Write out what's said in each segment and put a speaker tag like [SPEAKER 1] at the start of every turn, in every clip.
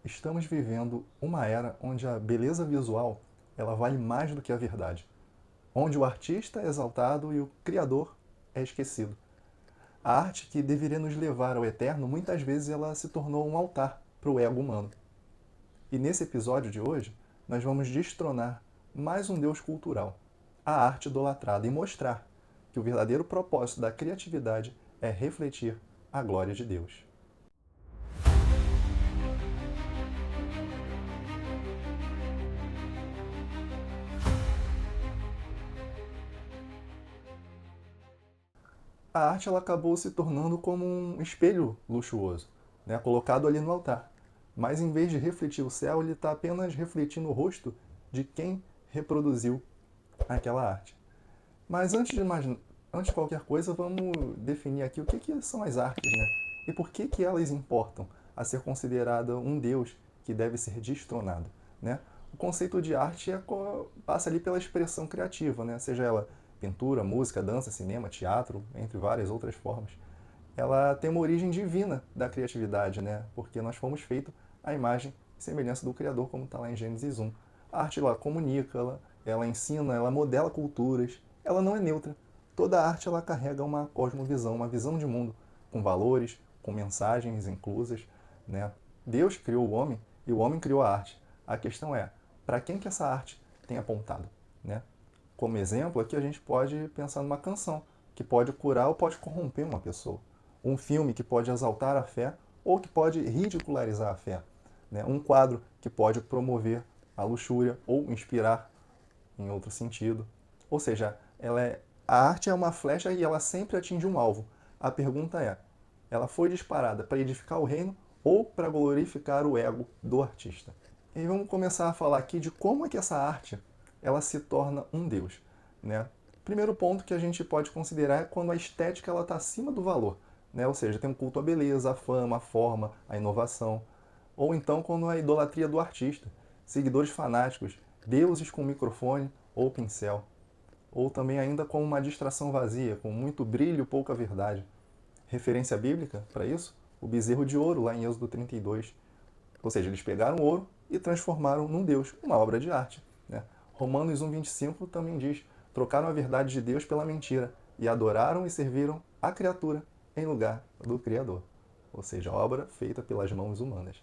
[SPEAKER 1] estamos vivendo uma era onde a beleza visual ela vale mais do que a verdade, onde o artista é exaltado e o criador é esquecido. A arte que deveria nos levar ao eterno, muitas vezes ela se tornou um altar para o ego humano. E nesse episódio de hoje, nós vamos destronar mais um deus cultural, a arte idolatrada, e mostrar que o verdadeiro propósito da criatividade é refletir a glória de Deus. A arte ela acabou se tornando como um espelho luxuoso, né, colocado ali no altar. Mas em vez de refletir o céu, ele está apenas refletindo o rosto de quem reproduziu aquela arte. Mas antes de qualquer coisa, vamos definir aqui o que são as artes, né? E por que elas importam a ser considerada um deus que deve ser destronado, né? O conceito de arte passa ali pela expressão criativa, né? Seja ela pintura, música, dança, cinema, teatro, entre várias outras formas. Ela tem uma origem divina da criatividade, né? Porque nós fomos feitos à imagem e semelhança do Criador, como está lá em Gênesis 1. A arte ela comunica, ela ensina, ela modela culturas, ela não é neutra. Toda arte ela carrega uma cosmovisão, uma visão de mundo, com valores, com mensagens inclusas, né? Deus criou o homem e o homem criou a arte. A questão é, para quem que essa arte tem apontado, né? Como exemplo, aqui a gente pode pensar numa canção, que pode curar ou pode corromper uma pessoa. Um filme que pode exaltar a fé ou que pode ridicularizar a fé. Né? Um quadro que pode promover a luxúria ou inspirar em outro sentido. Ou seja, a arte é uma flecha e ela sempre atinge um alvo. A pergunta é, ela foi disparada para edificar o reino ou para glorificar o ego do artista? E vamos começar a falar aqui de como é que essa arte ela se torna um deus, né? Primeiro ponto que a gente pode considerar é quando a estética está acima do valor, né? Ou seja, tem um culto à beleza, à fama, à forma, à inovação. Ou então quando a idolatria do artista, seguidores fanáticos, deuses com microfone ou pincel. Ou também ainda como uma distração vazia, com muito brilho e pouca verdade. Referência bíblica para isso? O bezerro de ouro, lá em Êxodo 32. Ou seja, eles pegaram o ouro e transformaram num deus, uma obra de arte. Né? Romanos 1,25 também diz: trocaram a verdade de Deus pela mentira e adoraram e serviram a criatura em lugar do Criador. Ou seja, obra feita pelas mãos humanas.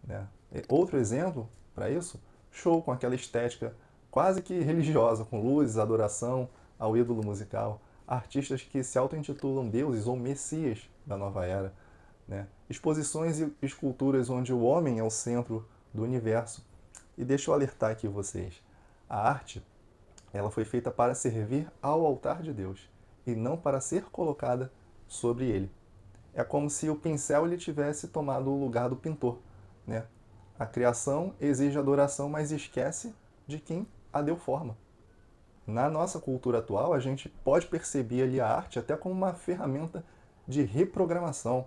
[SPEAKER 1] Né? Outro exemplo para isso, show com aquela estética quase que religiosa, com luzes, adoração ao ídolo musical, artistas que se auto-intitulam deuses ou messias da nova era, né? Exposições e esculturas onde o homem é o centro do universo. E deixa eu alertar aqui vocês, a arte ela foi feita para servir ao altar de Deus e não para ser colocada sobre ele. É como se o pincel ele tivesse tomado o lugar do pintor, né? A criação exige adoração, mas esquece de quem a deu forma. Na nossa cultura atual, a gente pode perceber ali a arte até como uma ferramenta de reprogramação,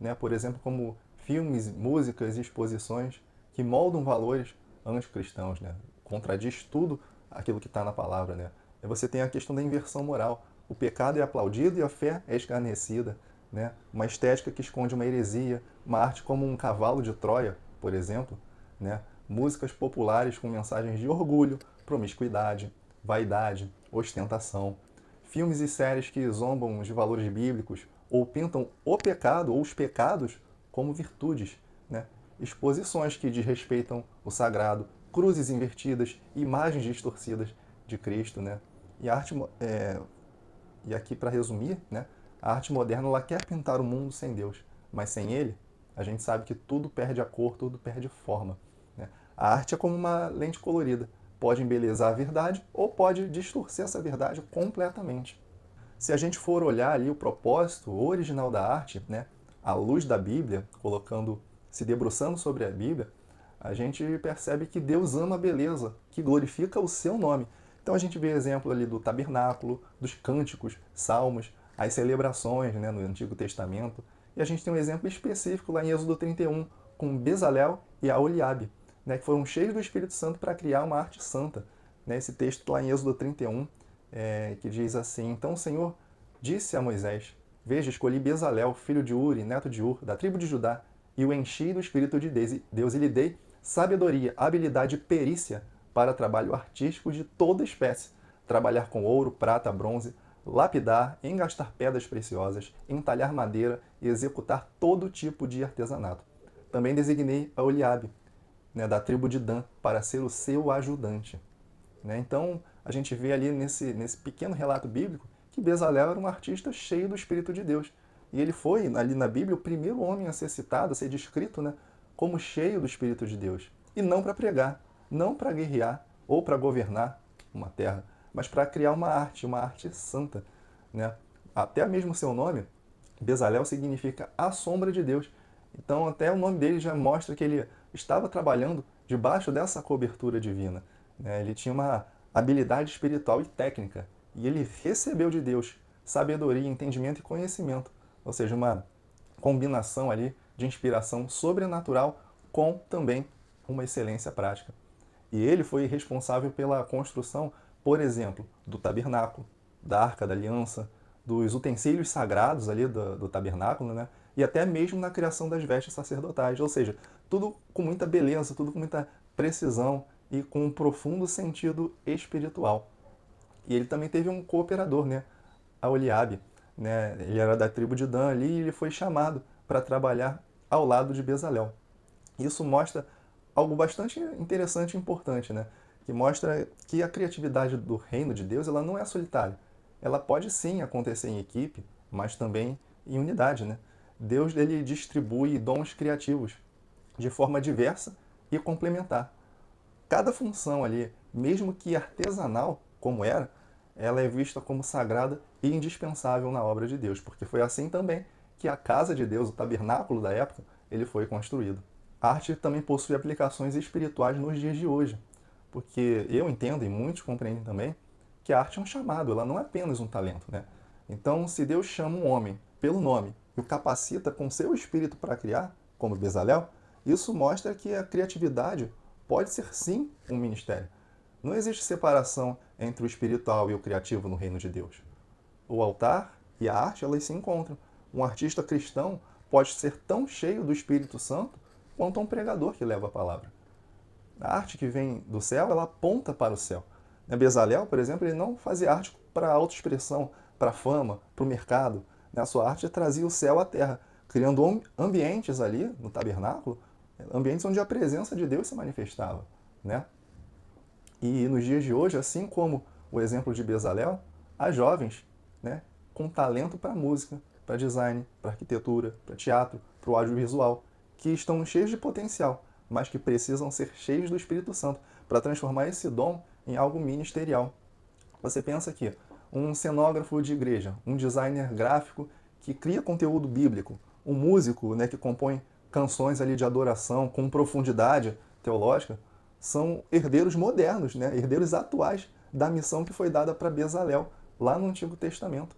[SPEAKER 1] né? Por exemplo, como filmes, músicas e exposições que moldam valores anticristãos, né? Contradiz tudo aquilo que está na palavra, né? E você tem a questão da inversão moral. O pecado é aplaudido e a fé é escarnecida, né? Uma estética que esconde uma heresia, uma arte como um cavalo de Troia, por exemplo, né? Músicas populares com mensagens de orgulho, promiscuidade, vaidade, ostentação. Filmes e séries que zombam de valores bíblicos ou pintam o pecado ou os pecados como virtudes. Né? Exposições que desrespeitam o sagrado, cruzes invertidas, imagens distorcidas de Cristo. Né? E, a arte, e aqui para resumir, né? A arte moderna ela quer pintar o mundo sem Deus, mas sem Ele, a gente sabe que tudo perde a cor, tudo perde forma. Né? A arte é como uma lente colorida, pode embelezar a verdade ou pode distorcer essa verdade completamente. Se a gente for olhar ali o propósito original da arte, né, à luz da Bíblia, se debruçando sobre a Bíblia, a gente percebe que Deus ama a beleza, que glorifica o seu nome. Então a gente vê exemplo ali do tabernáculo, dos cânticos, salmos, as celebrações, né, no Antigo Testamento. E a gente tem um exemplo específico lá em Êxodo 31, com Bezalel e Aholiabe, né, que foram cheios do Espírito Santo para criar uma arte santa. Né, esse texto lá em Êxodo 31, que diz assim: Então o Senhor disse a Moisés: Veja, escolhi Bezalel, filho de Uri, neto de Ur, da tribo de Judá, e o enchi do Espírito de Deus e lhe dei sabedoria, habilidade e perícia para trabalho artístico de toda espécie, trabalhar com ouro, prata, bronze, lapidar, engastar pedras preciosas, entalhar madeira e executar todo tipo de artesanato. Também designei a Oliabe, né, da tribo de Dan, para ser o seu ajudante. Né? Então, a gente vê ali nesse pequeno relato bíblico que Bezalel era um artista cheio do Espírito de Deus. E ele foi, ali na Bíblia, o primeiro homem a ser citado, a ser descrito, né, como cheio do Espírito de Deus. E não para pregar, não para guerrear ou para governar uma terra, mas para criar uma arte santa. Né? Até mesmo o seu nome, Bezalel, significa a sombra de Deus. Então, até o nome dele já mostra que ele estava trabalhando debaixo dessa cobertura divina. Né? Ele tinha uma habilidade espiritual e técnica. E ele recebeu de Deus sabedoria, entendimento e conhecimento. Ou seja, uma combinação ali de inspiração sobrenatural com também uma excelência prática. E ele foi responsável pela construção, por exemplo, do tabernáculo, da Arca da Aliança, dos utensílios sagrados ali do tabernáculo, né? E até mesmo na criação das vestes sacerdotais. Ou seja, tudo com muita beleza, tudo com muita precisão e com um profundo sentido espiritual. E ele também teve um cooperador, né? A Oliabe. Né? Ele era da tribo de Dan ali e ele foi chamado para trabalhar ao lado de Bezalel. Isso mostra algo bastante interessante e importante, né? Que mostra que a criatividade do reino de Deus ela não é solitária. Ela pode sim acontecer em equipe, mas também em unidade, né? Deus ele distribui dons criativos de forma diversa e complementar. Cada função ali, mesmo que artesanal, como era, ela é vista como sagrada e indispensável na obra de Deus, porque foi assim também que a casa de Deus, o tabernáculo da época, ele foi construído. A arte também possui aplicações espirituais nos dias de hoje, porque eu entendo, e muitos compreendem também, que a arte é um chamado, ela não é apenas um talento. Né? Então, se Deus chama um homem pelo nome e o capacita com seu espírito para criar, como Bezalel, isso mostra que a criatividade pode ser sim um ministério. Não existe separação entre o espiritual e o criativo no reino de Deus. O altar e a arte, elas se encontram. Um artista cristão pode ser tão cheio do Espírito Santo quanto um pregador que leva a palavra. A arte que vem do céu, ela aponta para o céu. Bezalel, por exemplo, ele não fazia arte para autoexpressão, para fama, para o mercado. A sua arte trazia o céu à terra, criando ambientes ali no tabernáculo, ambientes onde a presença de Deus se manifestava. Né? E nos dias de hoje, assim como o exemplo de Bezalel, há jovens, né, com talento para música, para design, para arquitetura, para teatro, para o audiovisual, que estão cheios de potencial, mas que precisam ser cheios do Espírito Santo para transformar esse dom em algo ministerial. Você pensa que um cenógrafo de igreja, um designer gráfico que cria conteúdo bíblico, um músico, né, que compõe canções ali de adoração com profundidade teológica, são herdeiros modernos, né, herdeiros atuais da missão que foi dada para Bezalel lá no Antigo Testamento.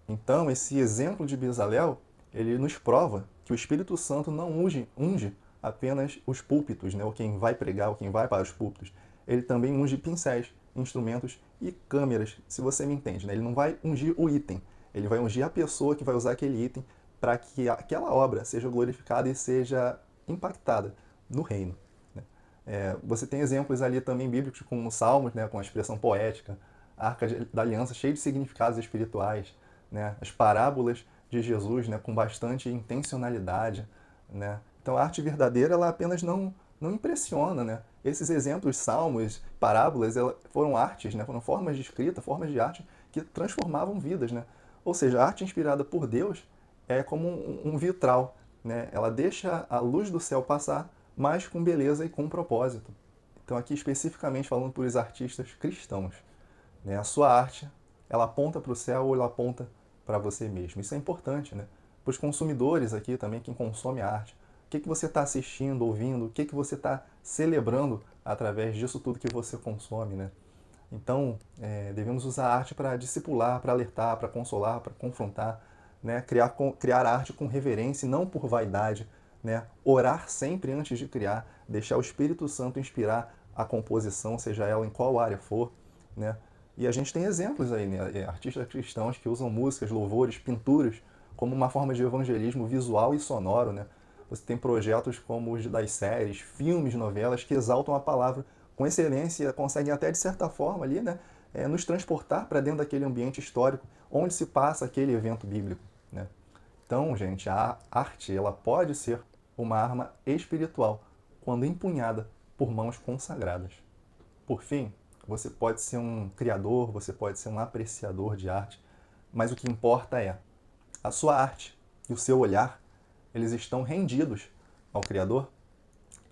[SPEAKER 1] Então, esse exemplo de Bezalel, ele nos prova que o Espírito Santo não unge apenas os púlpitos, né, ou quem vai pregar, ou quem vai para os púlpitos. Ele também unge pincéis, instrumentos e câmeras, se você me entende. Né? Ele não vai ungir o item, ele vai ungir a pessoa que vai usar aquele item para que aquela obra seja glorificada e seja impactada no reino. Né? Você tem exemplos ali também bíblicos, como os Salmos, né, com a expressão poética, a Arca da Aliança cheia de significados espirituais, né, as parábolas de Jesus, né, com bastante intencionalidade. Né? Então a arte verdadeira ela apenas não impressiona. Né? Esses exemplos, salmos, parábolas, foram artes, né? Foram formas de escrita, formas de arte que transformavam vidas. Né? Ou seja, a arte inspirada por Deus é como um vitral. Né? Ela deixa a luz do céu passar, mas com beleza e com propósito. Então aqui especificamente falando por os artistas cristãos. Né? A sua arte, ela aponta para o céu ou ela aponta para você mesmo. Isso é importante, né? Para os consumidores aqui também, quem consome a arte. O que você está assistindo, ouvindo, o que você está celebrando através disso tudo que você consome, né? Então, devemos usar a arte para discipular, para alertar, para consolar, para confrontar, né? Criar arte com reverência e não por vaidade, né? Orar sempre antes de criar, deixar o Espírito Santo inspirar a composição, seja ela em qual área for, né? E a gente tem exemplos aí, né? Artistas cristãos que usam músicas, louvores, pinturas como uma forma de evangelismo visual e sonoro, né? Você tem projetos como os das séries, filmes, novelas que exaltam a palavra com excelência, conseguem até de certa forma ali, né, nos transportar para dentro daquele ambiente histórico onde se passa aquele evento bíblico, né? Então, gente, a arte ela pode ser uma arma espiritual quando empunhada por mãos consagradas. Por fim, você pode ser um criador, você pode ser um apreciador de arte, mas o que importa é a sua arte e o seu olhar, eles estão rendidos ao Criador.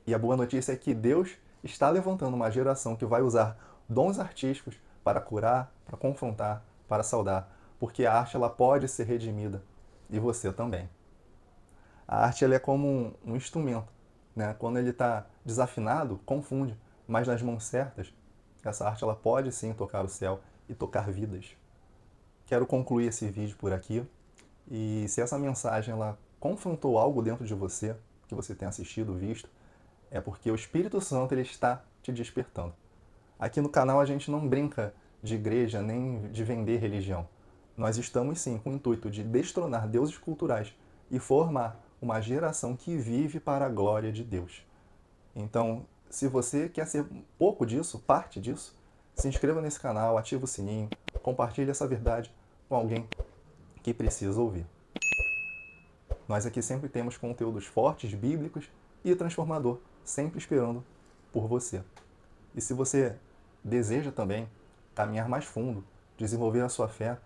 [SPEAKER 1] E a boa notícia é que Deus está levantando uma geração que vai usar dons artísticos para curar, para confrontar, para saudar, porque a arte ela pode ser redimida e você também. A arte ela é como um instrumento, né? Quando ele está desafinado, confunde, mas nas mãos certas, essa arte ela pode sim tocar o céu e tocar vidas. Quero concluir esse vídeo por aqui. E se essa mensagem ela confrontou algo dentro de você, que você tem assistido, visto, é porque o Espírito Santo ele está te despertando. Aqui no canal a gente não brinca de igreja nem de vender religião. Nós estamos sim com o intuito de destronar deuses culturais e formar uma geração que vive para a glória de Deus. Então, se você quer ser um pouco disso, parte disso, se inscreva nesse canal, ativa o sininho, compartilhe essa verdade com alguém que precisa ouvir. Nós aqui sempre temos conteúdos fortes, bíblicos e transformador, sempre esperando por você. E se você deseja também caminhar mais fundo, desenvolver a sua fé,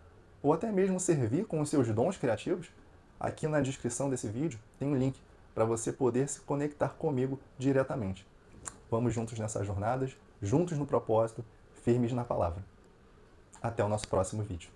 [SPEAKER 1] ou até mesmo servir com os seus dons criativos, aqui na descrição desse vídeo tem um link para você poder se conectar comigo diretamente. Vamos juntos nessas jornadas, juntos no propósito, firmes na palavra. Até o nosso próximo vídeo.